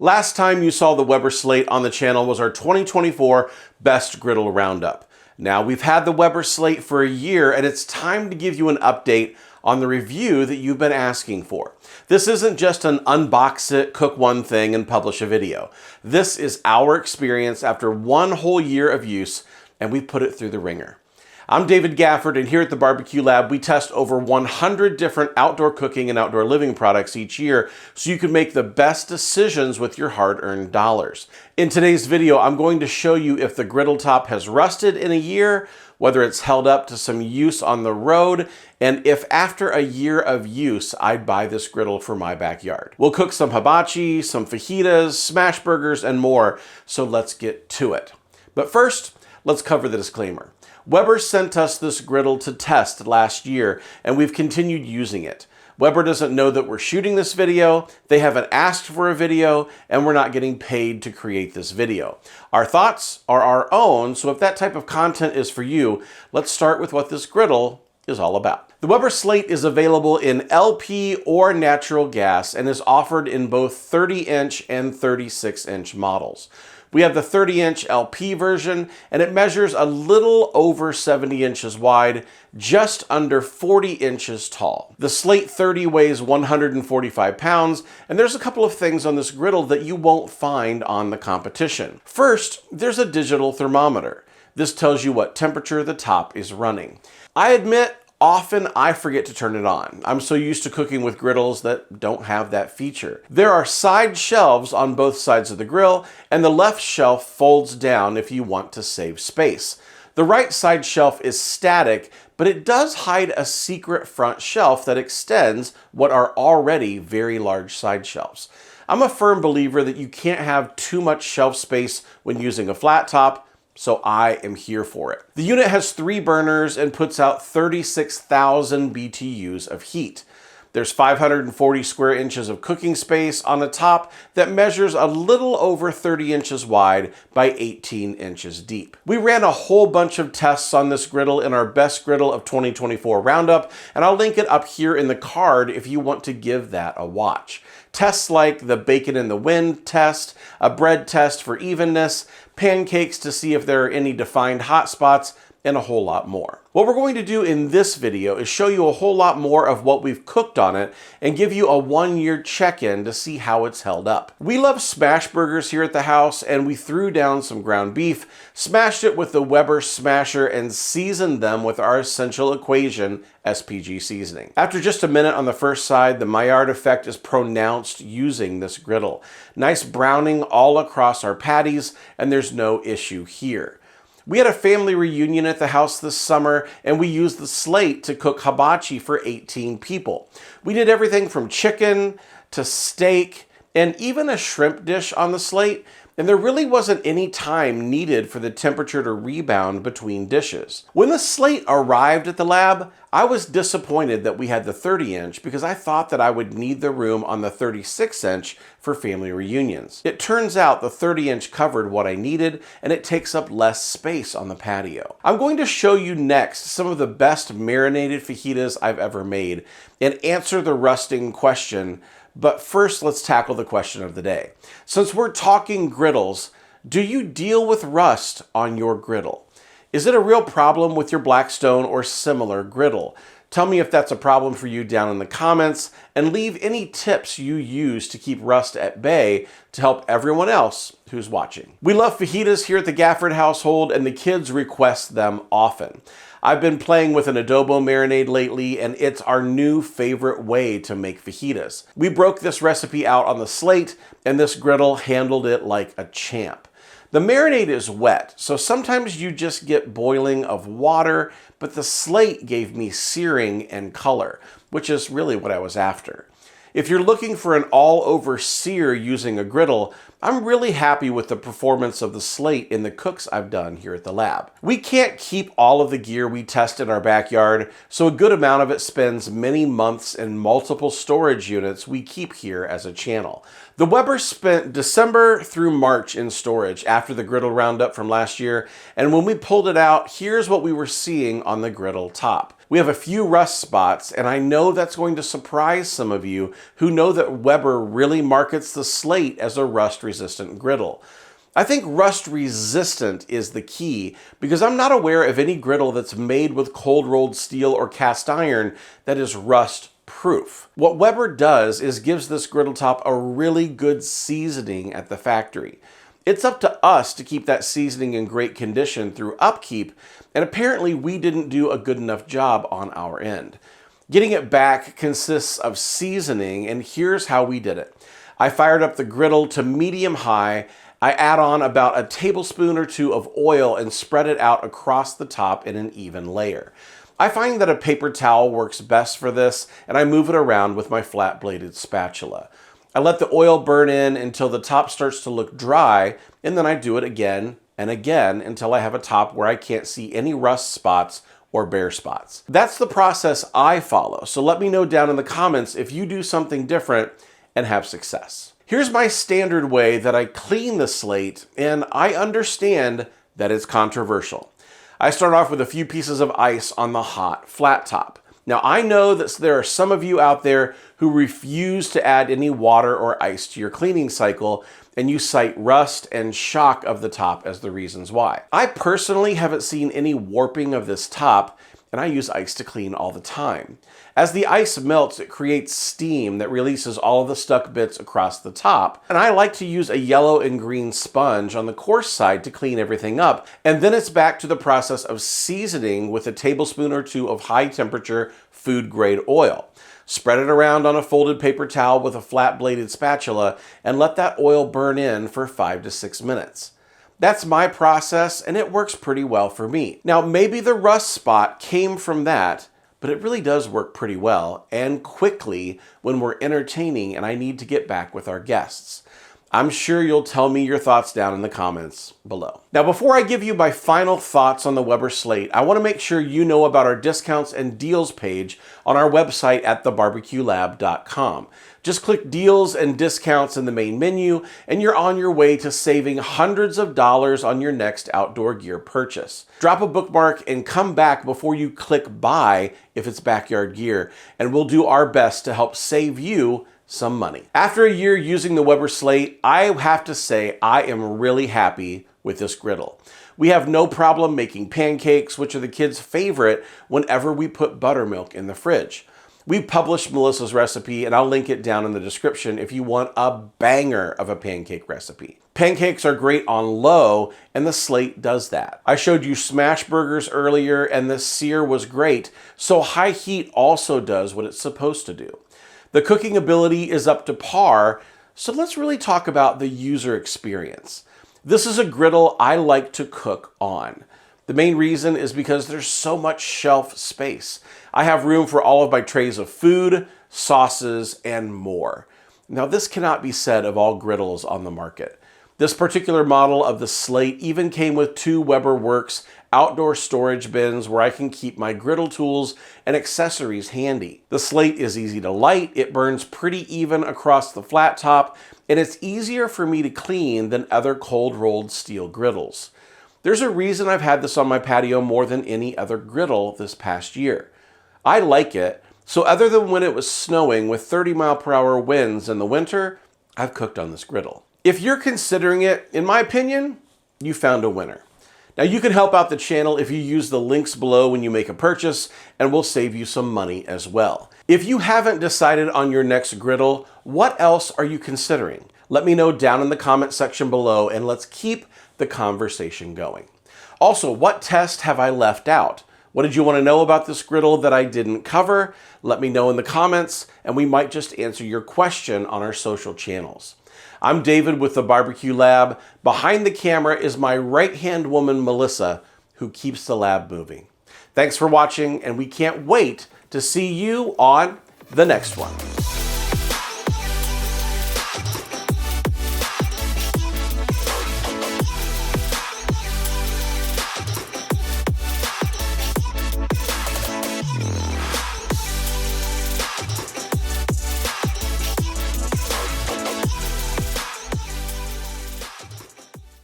Last time you saw the Weber Slate on the channel was our 2024 Best Griddle Roundup. Now we've had the Weber Slate for a year and it's time to give you an update on the review that you've been asking for. This isn't just an unbox it, cook one thing, and publish a video. This is our experience after one whole year of use, and we put it through the ringer. I'm David Gafford, and here at the Barbecue Lab, we test over 100 different outdoor cooking and outdoor living products each year so you can make the best decisions with your hard-earned dollars. In today's video, I'm going to show you if the griddle top has rusted in a year, whether it's held up to some use on the road, and if after a year of use, I'd buy this griddle for my backyard. We'll cook some hibachi, some fajitas, smash burgers, and more, so let's get to it. But first, let's cover the disclaimer. Weber sent us this griddle to test last year, and we've continued using it. Weber doesn't know that we're shooting this video, they haven't asked for a video, and we're not getting paid to create this video. Our thoughts are our own, so if that type of content is for you, let's start with what this griddle is all about. The Weber Slate is available in LP or natural gas and is offered in both 30-inch and 36-inch models. We have the 30-inch LP version, and it measures a little over 70 inches wide, just under 40 inches tall. The Slate 30 weighs 145 pounds, and there's a couple of things on this griddle that you won't find on the competition. First, there's a digital thermometer. This tells you what temperature the top is running. I admit, often I forget to turn it on. I'm so used to cooking with griddles that don't have that feature. There are side shelves on both sides of the grill, and the left shelf folds down if you want to save space. The right side shelf is static, but it does hide a secret front shelf that extends what are already very large side shelves. I'm a firm believer that you can't have too much shelf space when using a flat top, so I am here for it. The unit has 3 burners and puts out 36,000 BTUs of heat. There's 540 square inches of cooking space on the top that measures a little over 30 inches wide by 18 inches deep. We ran a whole bunch of tests on this griddle in our Best Griddle of 2024 Roundup, and I'll link it up here in the card if you want to give that a watch. Tests like the bacon in the wind test, a bread test for evenness, pancakes to see if there are any defined hot spots, and a whole lot more. What we're going to do in this video is show you a whole lot more of what we've cooked on it and give you a 1-year check-in to see how it's held up. We love smash burgers here at the house, and we threw down some ground beef, smashed it with the Weber Smasher, and seasoned them with our Essential Equation SPG seasoning. After just a minute on the first side, the Maillard effect is pronounced using this griddle. Nice browning all across our patties, and there's no issue here. We had a family reunion at the house this summer, and we used the Slate to cook hibachi for 18 people. We did everything from chicken to steak and even a shrimp dish on the Slate, and there really wasn't any time needed for the temperature to rebound between dishes. When the Slate arrived at the lab, I was disappointed that we had the 30-inch because I thought that I would need the room on the 36-inch for family reunions. It turns out the 30-inch covered what I needed, and it takes up less space on the patio. I'm going to show you next some of the best marinated fajitas I've ever made and answer the rusting question. But first, let's tackle the question of the day. Since we're talking griddles, do you deal with rust on your griddle? Is it a real problem with your Blackstone or similar griddle? Tell me if that's a problem for you down in the comments, and leave any tips you use to keep rust at bay to help everyone else who's watching. We love fajitas here at the Gafford household, and the kids request them often. I've been playing with an adobo marinade lately, and it's our new favorite way to make fajitas. We broke this recipe out on the Slate, and this griddle handled it like a champ. The marinade is wet, so sometimes you just get boiling of water, but the Slate gave me searing and color, which is really what I was after. If you're looking for an all-over sear using a griddle, I'm really happy with the performance of the Slate in the cooks I've done here at the lab. We can't keep all of the gear we test in our backyard, so a good amount of it spends many months in multiple storage units we keep here as a channel. The Weber spent December through March in storage after the griddle roundup from last year, and when we pulled it out, here's what we were seeing on the griddle top. We have a few rust spots, and I know that's going to surprise some of you who know that Weber really markets the Slate as a rust-resistant griddle. I think rust-resistant is the key because I'm not aware of any griddle that's made with cold-rolled steel or cast iron that is rust-proof. What Weber does is gives this griddle top a really good seasoning at the factory. It's up to us to keep that seasoning in great condition through upkeep, and apparently we didn't do a good enough job on our end. Getting it back consists of seasoning, and here's how we did it. I fired up the griddle to medium-high. I add on about a tablespoon or two of oil and spread it out across the top in an even layer. I find that a paper towel works best for this, and I move it around with my flat-bladed spatula. I let the oil burn in until the top starts to look dry, and then I do it again and again until I have a top where I can't see any rust spots or bare spots. That's the process I follow, so let me know down in the comments if you do something different and have success. Here's my standard way that I clean the Slate, and I understand that it's controversial. I start off with a few pieces of ice on the hot flat top. Now, I know that there are some of you out there who refuse to add any water or ice to your cleaning cycle, and you cite rust and shock of the top as the reasons why. I personally haven't seen any warping of this top, and I use ice to clean all the time. As the ice melts, it creates steam that releases all of the stuck bits across the top, and I like to use a yellow and green sponge on the coarse side to clean everything up, and then it's back to the process of seasoning with a tablespoon or two of high-temperature food-grade oil. Spread it around on a folded paper towel with a flat-bladed spatula, and let that oil burn in for 5 to 6 minutes. That's my process, and it works pretty well for me. Now, maybe the rust spot came from that, but it really does work pretty well and quickly when we're entertaining and I need to get back with our guests. I'm sure you'll tell me your thoughts down in the comments below. Now, before I give you my final thoughts on the Weber Slate, I want to make sure you know about our discounts and deals page on our website at thebarbecuelab.com. Just click deals and discounts in the main menu, and you're on your way to saving hundreds of dollars on your next outdoor gear purchase. Drop a bookmark and come back before you click buy if it's backyard gear, and we'll do our best to help save you some money. After a year using the Weber Slate, I have to say I am really happy with this griddle. We have no problem making pancakes, which are the kids' favorite whenever we put buttermilk in the fridge. We published Melissa's recipe, and I'll link it down in the description if you want a banger of a pancake recipe. Pancakes are great on low, and the Slate does that. I showed you smash burgers earlier, and the sear was great, so high heat also does what it's supposed to do. The cooking ability is up to par, so let's really talk about the user experience. This is a griddle I like to cook on. The main reason is because there's so much shelf space. I have room for all of my trays of food, sauces, and more. Now, this cannot be said of all griddles on the market. This particular model of the Slate even came with 2 Weber Works outdoor storage bins where I can keep my griddle tools and accessories handy. The Slate is easy to light, it burns pretty even across the flat top, and it's easier for me to clean than other cold-rolled steel griddles. There's a reason I've had this on my patio more than any other griddle this past year. I like it, so other than when it was snowing with 30-mile-per-hour winds in the winter, I've cooked on this griddle. If you're considering it, in my opinion, you found a winner. Now, you can help out the channel if you use the links below when you make a purchase, and we'll save you some money as well. If you haven't decided on your next griddle, what else are you considering? Let me know down in the comment section below, and let's keep the conversation going. Also, what test have I left out? What did you want to know about this griddle that I didn't cover? Let me know in the comments, and we might just answer your question on our social channels. I'm David with the Barbecue Lab. Behind the camera is my right-hand woman, Melissa, who keeps the lab moving. Thanks for watching, and we can't wait to see you on the next one.